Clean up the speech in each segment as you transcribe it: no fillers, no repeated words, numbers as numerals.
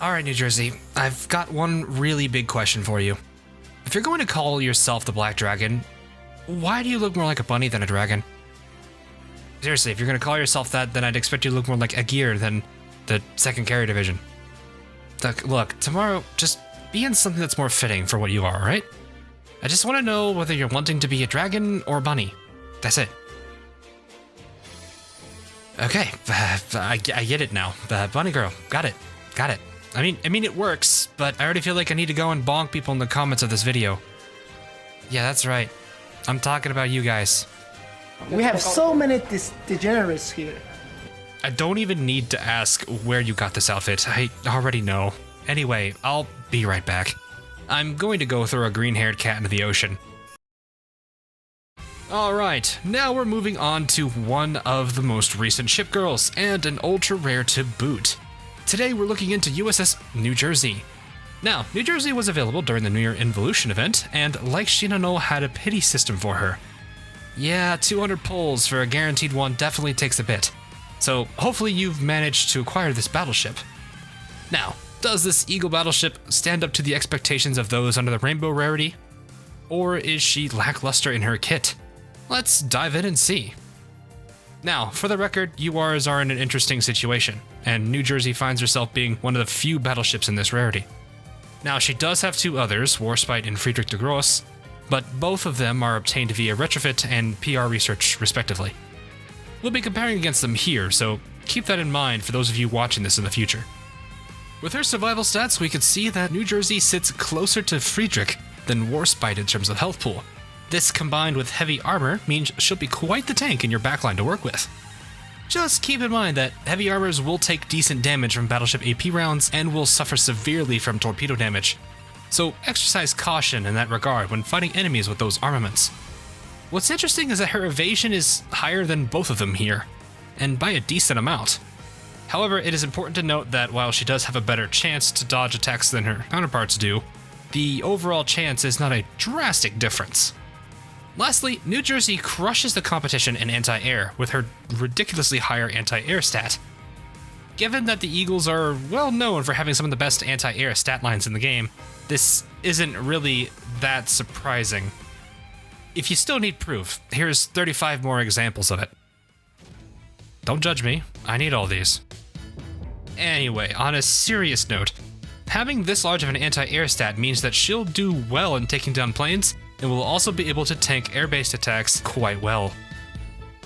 Alright, New Jersey, I've got one really big question for you. If you're going to call yourself the Black Dragon, why do you look more like a bunny than a dragon? Seriously, if you're going to call yourself that, then I'd expect you to look more like a gear than the 2nd Carrier Division. Look, tomorrow, just be in something that's more fitting for what you are, alright? I just want to know whether you're wanting to be a dragon or a bunny. That's it. Okay, I get it now. Bunny girl, got it. I mean, it works, but I already feel like I need to go and bonk people in the comments of this video. Yeah, that's right. I'm talking about you guys. We have so many degenerates here. I don't even need to ask where you got this outfit. I already know. Anyway, I'll be right back. I'm going to go throw a green-haired cat into the ocean. Alright, now we're moving on to one of the most recent ship girls, and an ultra rare to boot. Today we're looking into USS New Jersey. Now, New Jersey was available during the New Year Involution event, and like Shinano had a pity system for her. Yeah, 200 pulls for a guaranteed one definitely takes a bit. So hopefully you've managed to acquire this battleship. Now, does this Eagle battleship stand up to the expectations of those under the Rainbow rarity? Or is she lackluster in her kit? Let's dive in and see. Now, for the record, URs are in an interesting situation, and New Jersey finds herself being one of the few battleships in this rarity. Now, she does have 2 others, Warspite and Friedrich de Gross, but both of them are obtained via retrofit and PR research, respectively. We'll be comparing against them here, so keep that in mind for those of you watching this in the future. With her survival stats, we can see that New Jersey sits closer to Friedrich than Warspite in terms of health pool. This combined with heavy armor means she'll be quite the tank in your backline to work with. Just keep in mind that heavy armors will take decent damage from battleship AP rounds and will suffer severely from torpedo damage, so exercise caution in that regard when fighting enemies with those armaments. What's interesting is that her evasion is higher than both of them here, and by a decent amount. However, it is important to note that while she does have a better chance to dodge attacks than her counterparts do, the overall chance is not a drastic difference. Lastly, New Jersey crushes the competition in anti-air with her ridiculously higher anti-air stat. Given that the Eagles are well known for having some of the best anti-air stat lines in the game, this isn't really that surprising. If you still need proof, here's 35 more examples of it. Don't judge me, I need all these. Anyway, on a serious note, having this large of an anti-air stat means that she'll do well in taking down planes, and will also be able to tank air-based attacks quite well.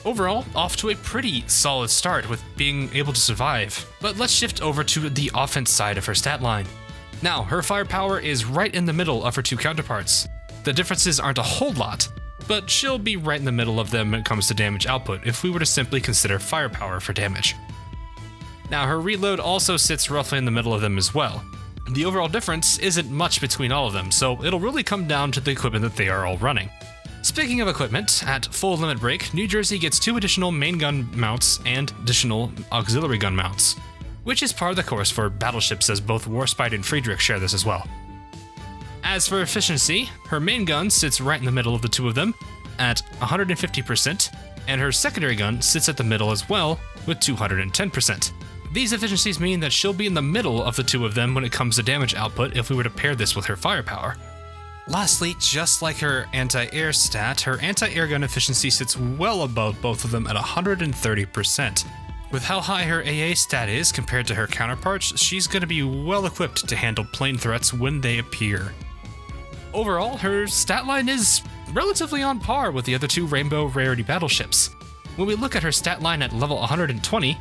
Overall, off to a pretty solid start with being able to survive, but let's shift over to the offense side of her stat line. Now, her firepower is right in the middle of her 2 counterparts. The differences aren't a whole lot, but she'll be right in the middle of them when it comes to damage output if we were to simply consider firepower for damage. Now, her reload also sits roughly in the middle of them as well. The overall difference isn't much between all of them, so it'll really come down to the equipment that they are all running. Speaking of equipment, at full limit break, New Jersey gets 2 additional main gun mounts and additional auxiliary gun mounts, which is par of the course for battleships as both Warspite and Friedrich share this as well. As for efficiency, her main gun sits right in the middle of the 2 of them at 150%, and her secondary gun sits at the middle as well with 210%. These efficiencies mean that she'll be in the middle of the 2 of them when it comes to damage output if we were to pair this with her firepower. Lastly, just like her anti-air stat, her anti-air gun efficiency sits well above both of them at 130%. With how high her AA stat is compared to her counterparts, she's going to be well equipped to handle plane threats when they appear. Overall, her stat line is relatively on par with the other 2 Rainbow rarity battleships. When we look at her stat line at level 120,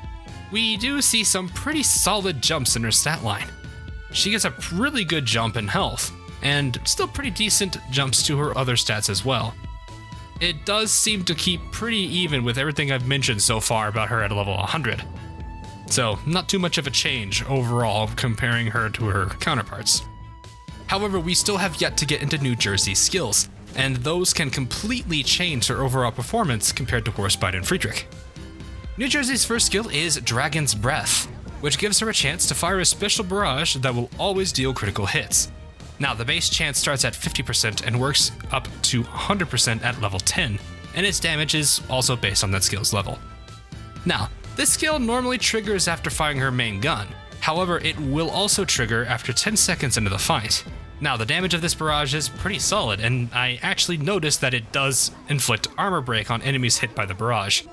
we do see some pretty solid jumps in her stat line. She gets a really good jump in health, and still pretty decent jumps to her other stats as well. It does seem to keep pretty even with everything I've mentioned so far about her at level 100. So, not too much of a change overall comparing her to her counterparts. However, we still have yet to get into New Jersey's skills, and those can completely change her overall performance compared to Warspite and Friedrich. New Jersey's first skill is Dragon's Breath, which gives her a chance to fire a special barrage that will always deal critical hits. Now, the base chance starts at 50% and works up to 100% at level 10, and its damage is also based on that skill's level. Now, this skill normally triggers after firing her main gun, However, it will also trigger after 10 seconds into the fight. Now, the damage of this barrage is pretty solid, and I actually noticed that it does inflict armor break on enemies hit by the barrage.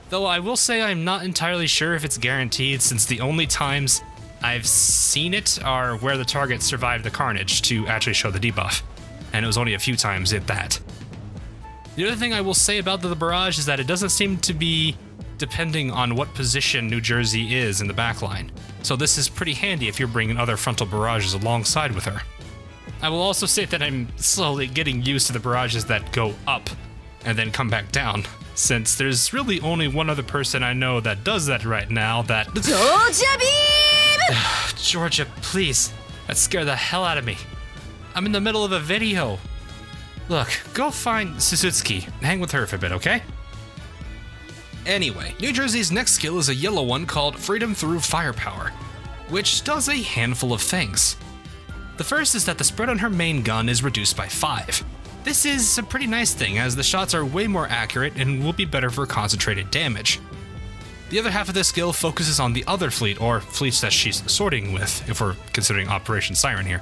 Though I will say I'm not entirely sure if it's guaranteed, since the only times I've seen it are where the target survived the carnage to actually show the debuff, and it was only a few times at that. The other thing I will say about the barrage is that it doesn't seem to be depending on what position New Jersey is in the backline, so this is pretty handy if you're bringing other frontal barrages alongside with her. I will also say that I'm slowly getting used to the barrages that go up and then come back down, since there's really only one other person I know that does that right now, that... Georgia, please. That scared the hell out of me. I'm in the middle of a video. Look, go find Suzuki and hang with her for a bit, okay? Anyway, New Jersey's next skill is a yellow one called Freedom Through Firepower, which does a handful of things. The first is that the spread on her main gun is reduced by 5. This is a pretty nice thing, as the shots are way more accurate and will be better for concentrated damage. The other half of this skill focuses on the other fleet, or fleets that she's sorting with, if we're considering Operation Siren here.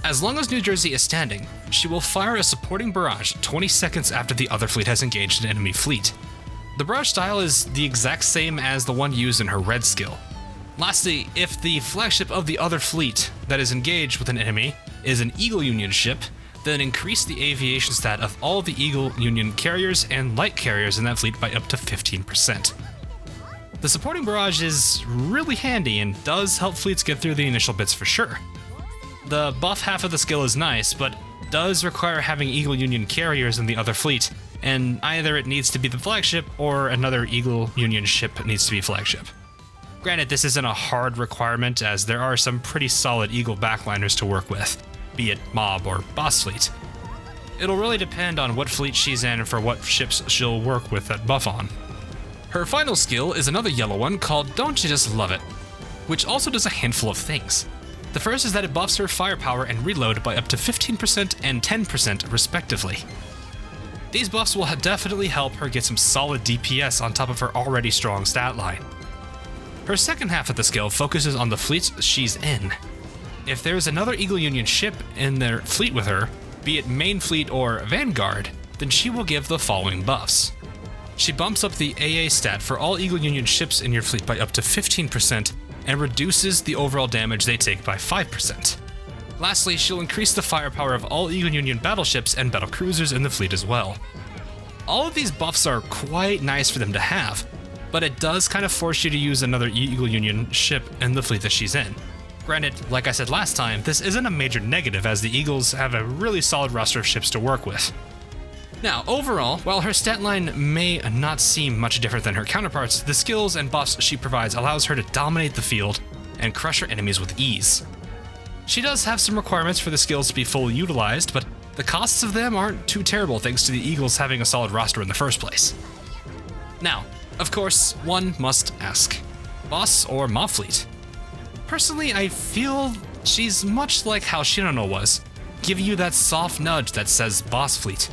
As long as New Jersey is standing, she will fire a supporting barrage 20 seconds after the other fleet has engaged an enemy fleet. The barrage style is the exact same as the one used in her red skill. Lastly, if the flagship of the other fleet that is engaged with an enemy is an Eagle Union ship, then increase the aviation stat of all the Eagle Union carriers and light carriers in that fleet by up to 15%. The supporting barrage is really handy and does help fleets get through the initial bits for sure. The buff half of the skill is nice, but does require having Eagle Union carriers in the other fleet, and either it needs to be the flagship or another Eagle Union ship needs to be flagship. Granted, this isn't a hard requirement, as there are some pretty solid Eagle backliners to work with, be it Mob or Boss Fleet. It'll really depend on what fleet she's in and for what ships she'll work with that buff on. Her final skill is another yellow one called Don't You Just Love It, which also does a handful of things. The first is that it buffs her firepower and reload by up to 15% and 10% respectively. These buffs will definitely help her get some solid DPS on top of her already strong stat line. Her second half of the skill focuses on the fleets she's in. If there is another Eagle Union ship in their fleet with her, be it main fleet or vanguard, then she will give the following buffs. She bumps up the AA stat for all Eagle Union ships in your fleet by up to 15% and reduces the overall damage they take by 5%. Lastly, she'll increase the firepower of all Eagle Union battleships and battle cruisers in the fleet as well. All of these buffs are quite nice for them to have, but it does kind of force you to use another Eagle Union ship in the fleet that she's in. Granted, like I said last time, this isn't a major negative, as the Eagles have a really solid roster of ships to work with. Now, overall, while her stat line may not seem much different than her counterparts, the skills and buffs she provides allows her to dominate the field and crush her enemies with ease. She does have some requirements for the skills to be fully utilized, but the costs of them aren't too terrible thanks to the Eagles having a solid roster in the first place. Now, of course, one must ask, Boss or Mob Fleet? Personally, I feel she's much like how Shinano was, giving you that soft nudge that says Boss Fleet.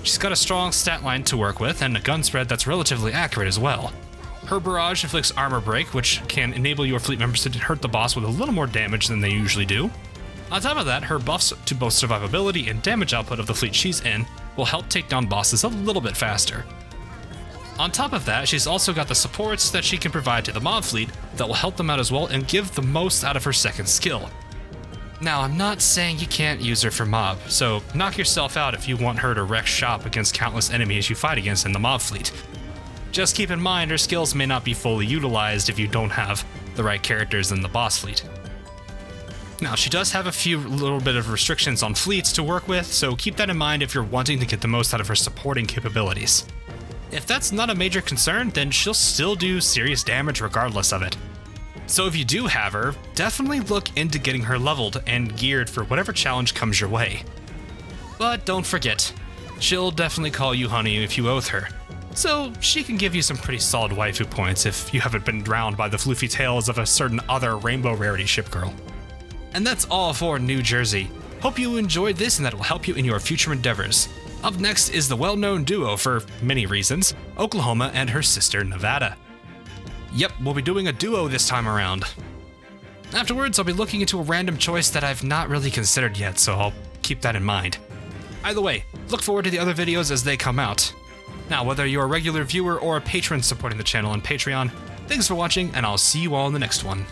She's got a strong stat line to work with and a gun spread that's relatively accurate as well. Her barrage inflicts armor break, which can enable your fleet members to hurt the boss with a little more damage than they usually do. On top of that, her buffs to both survivability and damage output of the fleet she's in will help take down bosses a little bit faster. On top of that, she's also got the supports that she can provide to the mob fleet that will help them out as well and give the most out of her second skill. Now, I'm not saying you can't use her for mob, so knock yourself out if you want her to wreck shop against countless enemies you fight against in the mob fleet. Just keep in mind her skills may not be fully utilized if you don't have the right characters in the boss fleet. Now, she does have a few little bit of restrictions on fleets to work with, so keep that in mind if you're wanting to get the most out of her supporting capabilities. If that's not a major concern, then she'll still do serious damage regardless of it. So if you do have her, definitely look into getting her leveled and geared for whatever challenge comes your way. But don't forget, she'll definitely call you honey if you oath her, so she can give you some pretty solid waifu points if you haven't been drowned by the floofy tales of a certain other rainbow rarity ship girl. And that's all for New Jersey. Hope you enjoyed this and that it will help you in your future endeavors. Up next is the well-known duo for many reasons, Oklahoma and her sister Nevada. Yep, we'll be doing a duo this time around. Afterwards, I'll be looking into a random choice that I've not really considered yet, so I'll keep that in mind. Either way, look forward to the other videos as they come out. Now, whether you're a regular viewer or a patron supporting the channel on Patreon, thanks for watching, and I'll see you all in the next one.